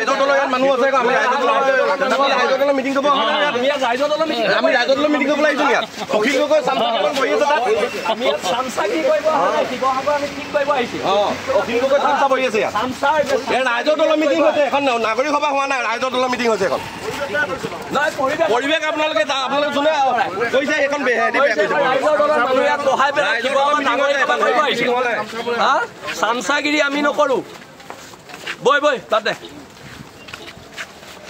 ৰাইজৰ দলৰ ইয়াত মানুহ আছে আমি ৰাইজৰ দলৰ মিটিং কৰিব আমি ৰাইজৰ দলৰ মিটিং কৰিব লাগিছো ইয়াত অখিল গগৈ চামচাগিখন বহি আছে তাত আমি চামচাগি কৰিব শিৱসাগৰ আমি ঠিক কৰিব আহিছো অখিল গগৈ চামচা বহি আছে ইয়াত ৰাইজৰ দলৰ মিটিং হৈছে এখন নাগৰিক সভা হোৱা নাই ৰাইজৰ দলৰ মিটিং হৈছে এখন পৰিৱেশ আপোনালোকে যোনে কৈছে সেইখন চামচাগিৰি আমি নকৰো বৈ বৈ তাতে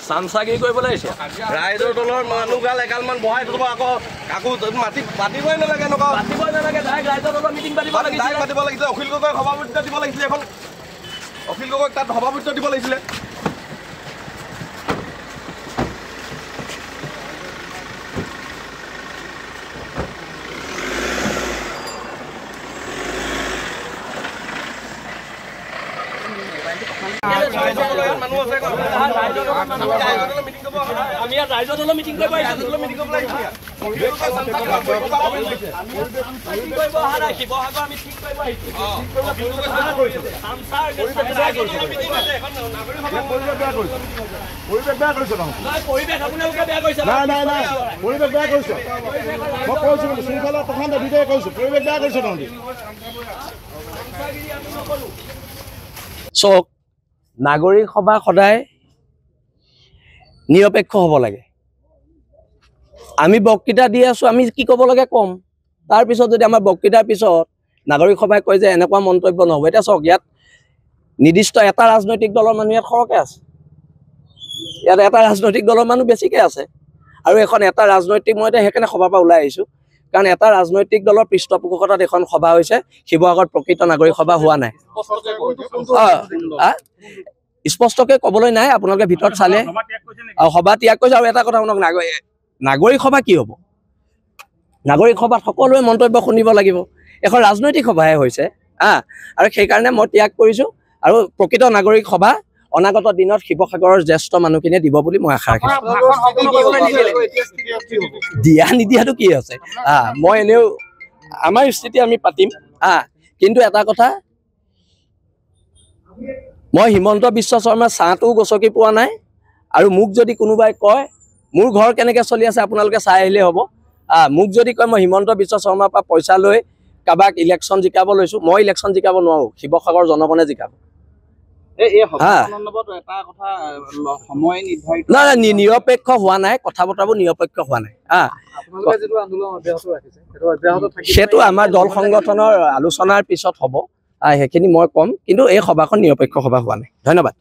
চামচাগিৰি কৰিবলৈ আহিছে ৰাইজৰ দলৰ মানুহগাল এগালমান বহাই থব আকৌ কাকো মাতি পাতিবই নালাগে এনেকুৱা পাতিবই নালাগে ৰাইজৰ দলৰ মিটিং পাতিব লাগিছিলে অখিল গগৈ সভাপতিত্ব দিব লাগিছিলে এখন অখিল গগৈক তাত সভাপতিত্ব দিব লাগিছিলে আমি ৰাইজৰ দলৰ মিটিং কৰিব আহিছো শিৱসাগৰ আমি ঠিক কৰিব আহিছো পৰিৱেশ বেয়া কৰিছে পৰিৱেশ আপোনালোকে বেয়া কৰিছে নাই পৰিৱেশ বেয়া কৰিছে মই কৈছো শৃংখলা প্ৰধান অধিকাৰীয়ে কৈছো পৰিৱেশ বেয়া কৰিছে তহঁতি চক নাগৰিক সভা সদায় নিৰপেক্ষ হ'ব লাগে আমি বক্তৃতা দি আছো আমি কি ক'ব লাগে কম তাৰ পিছত যদি আমাৰ বক্তৃতাৰ পিছত নাগৰিক সভাই কয় যে এনেকুৱা মন্তব্য নহ'ব এতিয়া চক ইয়াত নিৰ্দিষ্ট এটা ৰাজনৈতিক দলৰ মানুহ ইয়াত সৰহকৈ আছে ইয়াত এটা ৰাজনৈতিক দলৰ মানুহ বেছিকৈ আছে আৰু এখন এটা ৰাজনৈতিক মই এতিয়া সেইকাৰণে সভাৰ পৰা ওলাই আহিছোঁ কাৰণ এটা ৰাজনৈতিক দলৰ পৃষ্ঠপোষকতাত এখন সভা হৈছে শিৱসাগৰত প্ৰকৃত নাগৰিক সভা হোৱা নাই স্পষ্টকৈ ক'বলৈ নাই আপোনালোকে ভিতৰত চালে সভা ত্যাগ কৰিছে আৰু এটা কথা শুনক নাগৰিক সভা কি হ'ব নাগৰিক সভাত সকলোৱে মন্তব্য শুনিব লাগিব এখন ৰাজনৈতিক সভাহে হৈছে আৰু সেইকাৰণে মই ত্যাগ কৰিছোঁ আৰু প্ৰকৃত নাগৰিক সভা অনাগত দিনত শিৱসাগৰৰ জ্যেষ্ঠ মানুহখিনিয়ে দিব বুলি মই আশা ৰাখিছোঁ দিয়া নিদিয়াটো কি আছে মই এনেও আমাৰ স্থিতি আমি পাতিম কিন্তু এটা কথা মই হিমন্ত বিশ্ব শৰ্মাৰ ছাঁটোও গছকি পোৱা নাই আৰু মোক যদি কোনোবাই কয় মোৰ ঘৰ কেনেকৈ চলি আছে আপোনালোকে চাই আহিলেই হ'ব মোক যদি কয় মই হিমন্ত বিশ্ব শৰ্মাৰ পৰা পইচা লৈ কাৰোবাক ইলেকশ্যন জিকাব লৈছোঁ মই ইলেকশ্যন জিকাব নোৱাৰোঁ শিৱসাগৰ জনগণে জিকাব নিৰপেক্ষ হোৱা নাই কথা বতৰাবোৰ নিৰপেক্ষ হোৱা নাই সেইটো আমাৰ দল সংগঠনৰ আলোচনাৰ পিছত হ'ব সেইখিনি মই ক'ম কিন্তু এই সভাখন নিৰপেক্ষ সভা হোৱা নাই ধন্যবাদ